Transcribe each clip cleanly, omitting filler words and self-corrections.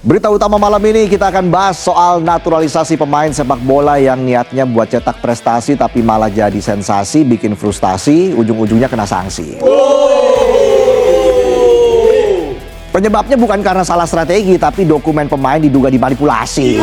Berita utama malam ini kita akan bahas soal naturalisasi pemain sepak bola yang niatnya buat cetak prestasi tapi malah jadi sensasi, bikin frustasi, ujung-ujungnya kena sanksi. Penyebabnya bukan karena salah strategi, tapi dokumen pemain diduga dimanipulasi.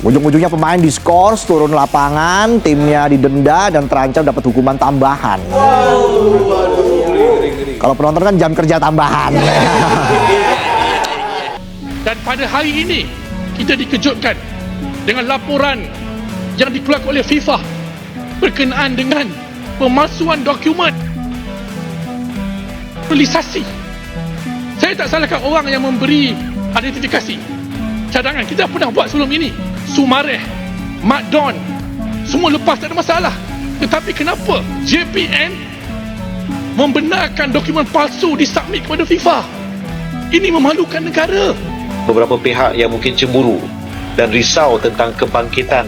Ujung-ujungnya pemain diskors, turun lapangan, timnya didenda dan terancam dapat hukuman tambahan. Kalau penonton kan jam kerja tambahan. Dan pada hari ini kita dikejutkan dengan laporan yang dikeluarkan oleh FIFA berkenaan dengan pemalsuan dokumen naturalisasi. Saya tak salahkan orang yang memberi identifikasi cadangan. Kita pernah buat sebelum ini. Sumareh, Mat Don, semua lepas, tak ada masalah. Tetapi kenapa JPN membenarkan dokumen palsu disubmit kepada FIFA? Ini memalukan negara. Beberapa pihak yang mungkin cemburu dan risau tentang kebangkitan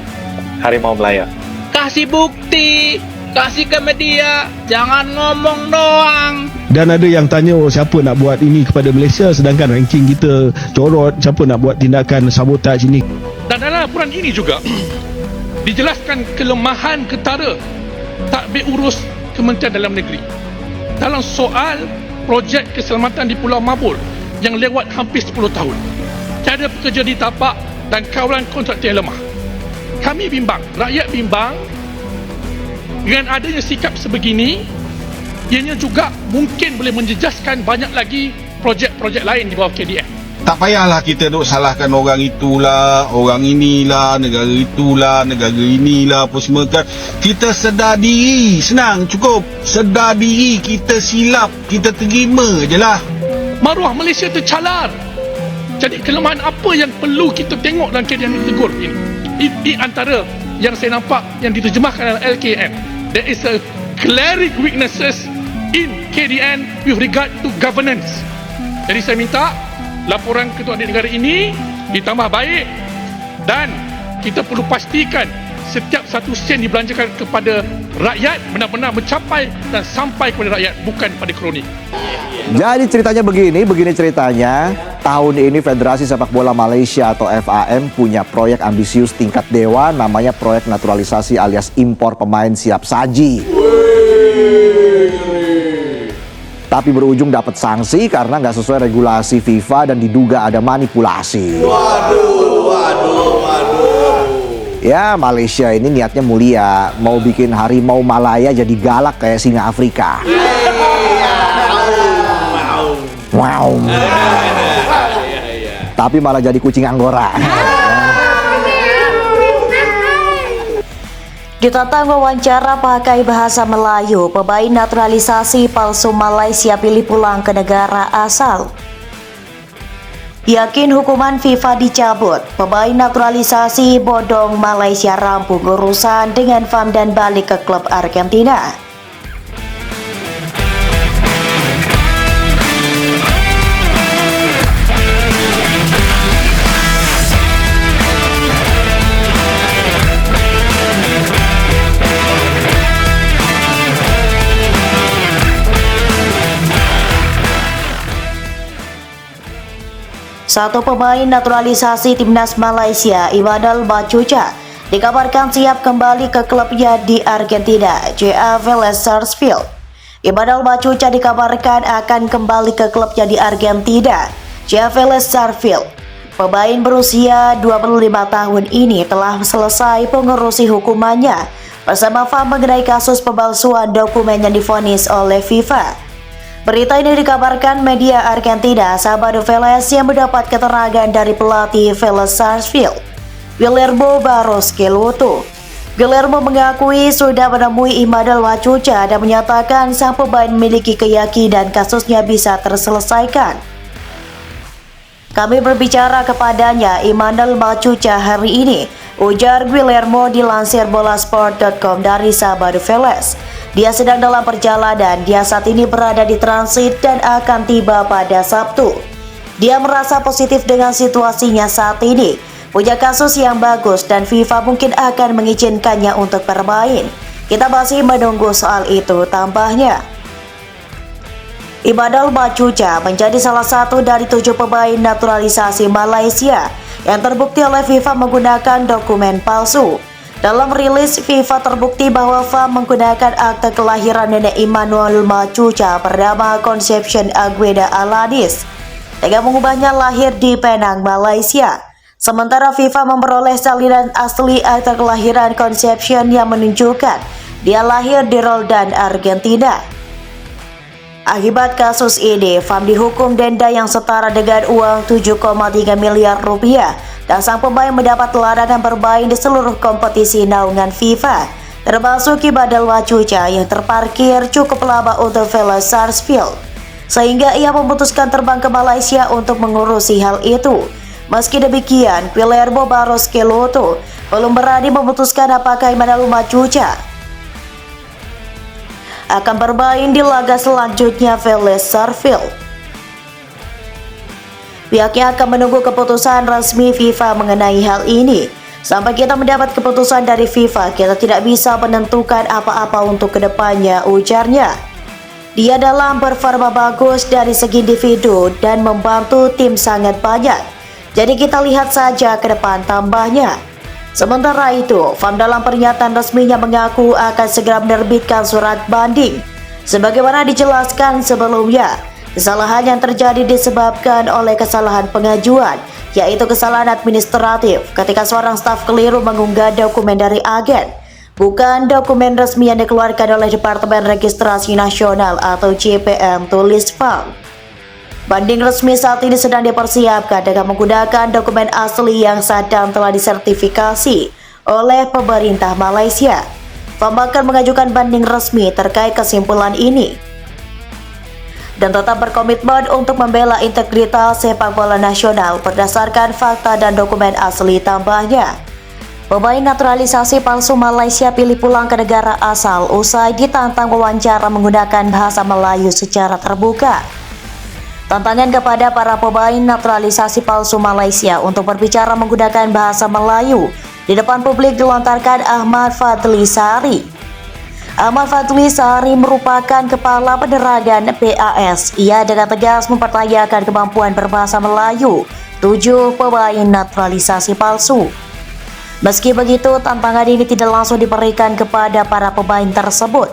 Harimau Melaya. Kasih bukti, kasih ke media, jangan ngomong doang. Dan ada yang tanya, oh, siapa nak buat ini kepada Malaysia sedangkan ranking kita corot, siapa nak buat tindakan sabotaj ini. Dan dalam laporan ini juga dijelaskan kelemahan ketara tadbir urus Kementerian Dalam Negeri dalam soal projek keselamatan di Pulau Mabur yang lewat hampir 10 tahun. Tiada pekerja ditapak dan kawalan kontraktor yang lemah. Kami bimbang, rakyat bimbang dengan adanya sikap sebegini. Ianya juga mungkin boleh menjejaskan banyak lagi projek-projek lain di bawah KDN. Tak payahlah kita duk salahkan orang itulah, orang inilah, negara itulah, negara inilah, apa semua kan. Kita sedar diri, senang, cukup. Sedar diri, kita silap, kita terima je lah. Maruah Malaysia tercalar. Jadi kelemahan apa yang perlu kita tengok dalam KDN yang ditegur ini? Ini antara yang saya nampak yang diterjemahkan dalam LKN. There is a glaring weaknesses in KDN with regard to governance. Jadi saya minta laporan Ketua Adik Negara ini ditambah baik dan kita perlu pastikan setiap satu sen dibelanjakan kepada rakyat benar-benar mencapai dan sampai kepada rakyat, bukan pada kronik. Jadi ceritanya begini ceritanya. Tahun ini Federasi Sepak Bola Malaysia atau FAM punya proyek ambisius tingkat dewa, namanya proyek naturalisasi alias impor pemain siap saji. Tapi berujung dapat sanksi karena nggak sesuai regulasi FIFA dan diduga ada manipulasi. Ya, Malaysia ini niatnya mulia, mau bikin Harimau Malaya jadi galak kayak singa Afrika. Wow. Tapi malah jadi kucing Anggora. Ditantang wawancara pakai bahasa Melayu, pemain naturalisasi palsu Malaysia pilih pulang ke negara asal. Yakin hukuman FIFA dicabut, pemain naturalisasi bodong Malaysia rampung urusan dengan FAM dan balik ke klub Argentina. Satu pemain naturalisasi timnas Malaysia, Imanul Bacuca, dikabarkan siap kembali ke klubnya di Argentina, JA Vélez Sarsfield. Imanul Bacuca dikabarkan akan kembali ke klubnya di Argentina, JA Vélez Sarsfield. Pemain berusia 25 tahun ini telah selesai pengurusi hukumannya bersama FAM mengenai kasus pemalsuan dokumen yang divonis oleh FIFA. Berita ini dikabarkan media Argentina, Sabado Vélez, yang mendapat keterangan dari pelatih Vélez Sarsfield, Guillermo Barros Keloto. Guillermo mengakui sudah menemui Imanul Bacuca dan menyatakan sang pemain memiliki keyakinan kasusnya bisa terselesaikan. Kami berbicara kepadanya, Imanul Bacuca, hari ini, ujar Guillermo dilansir bolasport.com dari Sabado Vélez. Dia sedang dalam perjalanan, dia saat ini berada di transit dan akan tiba pada Sabtu. Dia merasa positif dengan situasinya saat ini, punya kasus yang bagus dan FIFA mungkin akan mengizinkannya untuk bermain. Kita masih menunggu soal itu, tambahnya. Ibadal Bacuca menjadi salah satu dari 7 pemain naturalisasi Malaysia yang terbukti oleh FIFA menggunakan dokumen palsu. Dalam rilis, FIFA terbukti bahwa FA menggunakan akte kelahiran nenek Emmanuel Bacuca bernama Conception Agueda Aladis dengan mengubahnya lahir di Penang, Malaysia. Sementara FIFA memperoleh salinan asli akte kelahiran Conception yang menunjukkan dia lahir di Roldan, Argentina. Akibat kasus ini, FAM dihukum denda yang setara dengan uang 7,3 miliar rupiah dan sang pemain mendapat larangan bermain di seluruh kompetisi naungan FIFA, termasuk Ibadal Bacuca yang terparkir cukup lama untuk Vélez Sarsfield, sehingga ia memutuskan terbang ke Malaysia untuk mengurusi hal itu. Meski demikian, Guillermo Barros Schelotto belum berani memutuskan apakah Ibadal Bacuca akan bermain di laga selanjutnya Vélez Sarsfield. Pihaknya akan menunggu keputusan resmi FIFA mengenai hal ini. Sampai kita mendapat keputusan dari FIFA, kita tidak bisa menentukan apa-apa untuk kedepannya, ujarnya. Dia dalam performa bagus dari segi individu dan membantu tim sangat banyak. Jadi kita lihat saja ke depan, tambahnya. Sementara itu, FAM dalam pernyataan resminya mengaku akan segera menerbitkan surat banding. Sebagaimana dijelaskan sebelumnya, kesalahan yang terjadi disebabkan oleh kesalahan pengajuan, yaitu kesalahan administratif ketika seorang staf keliru mengunggah dokumen dari agen, bukan dokumen resmi yang dikeluarkan oleh Departemen Registrasi Nasional atau JPN, tulis FAM. Banding resmi saat ini sedang dipersiapkan dengan menggunakan dokumen asli yang sah dan telah disertifikasi oleh pemerintah Malaysia. FAM akan mengajukan banding resmi terkait kesimpulan ini dan tetap berkomitmen untuk membela integritas sepak bola nasional berdasarkan fakta dan dokumen asli, tambahnya. Pemain naturalisasi palsu Malaysia pilih pulang ke negara asal usai ditantang wawancara menggunakan bahasa Melayu secara terbuka. Tantangan kepada para pemain naturalisasi palsu Malaysia untuk berbicara menggunakan bahasa Melayu di depan publik dilontarkan Ahmad Fadli Sari. Ahmad Fadli Sari merupakan kepala penerangan PAS. Ia dengan tegas mempertanyakan kemampuan berbahasa Melayu 7 pemain naturalisasi palsu. Meski begitu, tantangan ini tidak langsung diberikan kepada para pemain tersebut,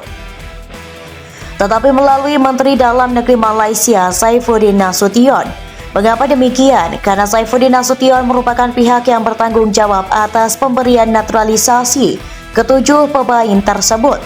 tetapi melalui Menteri Dalam Negeri Malaysia, Saifuddin Nasution. Mengapa demikian? Karena Saifuddin Nasution merupakan pihak yang bertanggung jawab atas pemberian naturalisasi ke-7 pemain tersebut.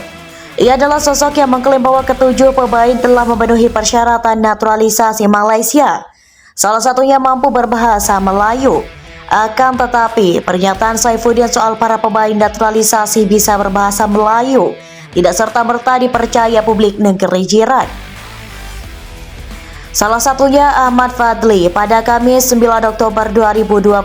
Ia adalah sosok yang mengklaim bahwa ke-7 pemain telah memenuhi persyaratan naturalisasi Malaysia, salah satunya mampu berbahasa Melayu. Akan tetapi, pernyataan Saifuddin soal para pemain naturalisasi bisa berbahasa Melayu tidak serta-merta dipercaya publik negeri jiran. Salah satunya Ahmad Fadli. Pada Kamis 9 Oktober 2025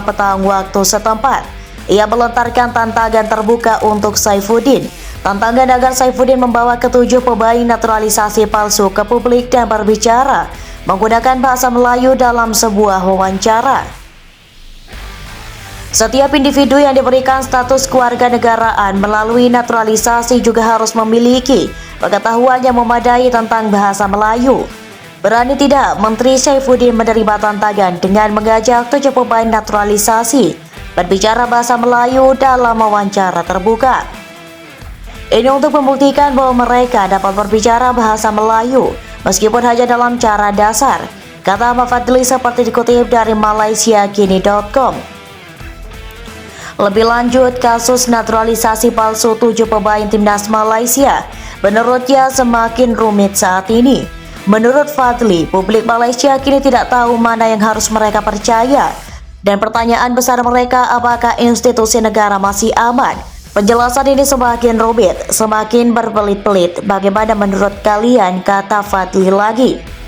petang waktu setempat, ia melontarkan tantangan terbuka untuk Saifuddin. Tantangan agar Saifuddin membawa ke-7 pemain naturalisasi palsu ke publik dan berbicara menggunakan bahasa Melayu dalam sebuah wawancara. Setiap individu yang diberikan status kewarganegaraan melalui naturalisasi juga harus memiliki pengetahuan yang memadai tentang bahasa Melayu. Berani tidak, Menteri Saifuddin menerima tantangan dengan mengajak 7 pemain naturalisasi berbicara bahasa Melayu dalam wawancara terbuka. Ini untuk membuktikan bahwa mereka dapat berbicara bahasa Melayu meskipun hanya dalam cara dasar, kata Ahmad Fadli seperti dikutip dari malaysiakini.com. Lebih lanjut, kasus naturalisasi palsu 7 pemain timnas Malaysia menurutnya semakin rumit saat ini. Menurut Fadli, publik Malaysia kini tidak tahu mana yang harus mereka percaya, dan pertanyaan besar mereka apakah institusi negara masih aman. Penjelasan ini semakin rumit, semakin berbelit-belit. Bagaimana menurut kalian, kata Fadli lagi.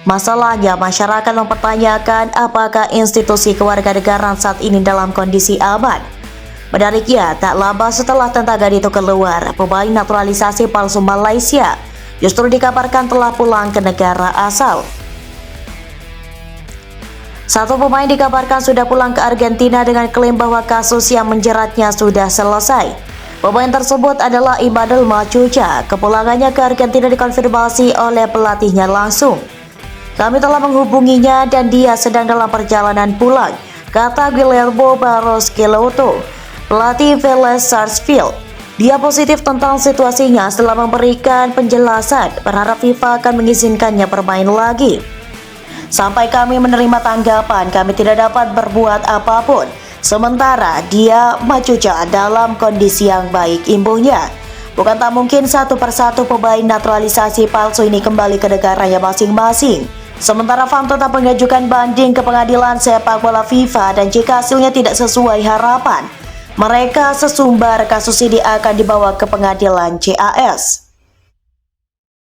Masalahnya, masyarakat mempertanyakan apakah institusi kewarganegaraan saat ini dalam kondisi aman. Menariknya, tak lama setelah tantangan itu keluar, pemain naturalisasi palsu Malaysia justru dikabarkan telah pulang ke negara asal. Satu pemain dikabarkan sudah pulang ke Argentina dengan klaim bahwa kasus yang menjeratnya sudah selesai. Pemain tersebut adalah Imanol Machuca. Kepulangannya ke Argentina dikonfirmasi oleh pelatihnya langsung. Kami telah menghubunginya dan dia sedang dalam perjalanan pulang, kata Guillermo Barros Schelotto, pelatih Vélez Sarsfield. Dia positif tentang situasinya setelah memberikan penjelasan, berharap FIFA akan mengizinkannya bermain lagi. Sampai kami menerima tanggapan, kami tidak dapat berbuat apapun. Sementara dia Machuca dalam kondisi yang baik, imbuhnya. Bukan tak mungkin satu persatu pemain naturalisasi palsu ini kembali ke negaranya masing-masing. Sementara FAM tetap mengajukan banding ke pengadilan sepak bola FIFA dan jika hasilnya tidak sesuai harapan, mereka sesumbar kasus ini akan dibawa ke pengadilan CAS.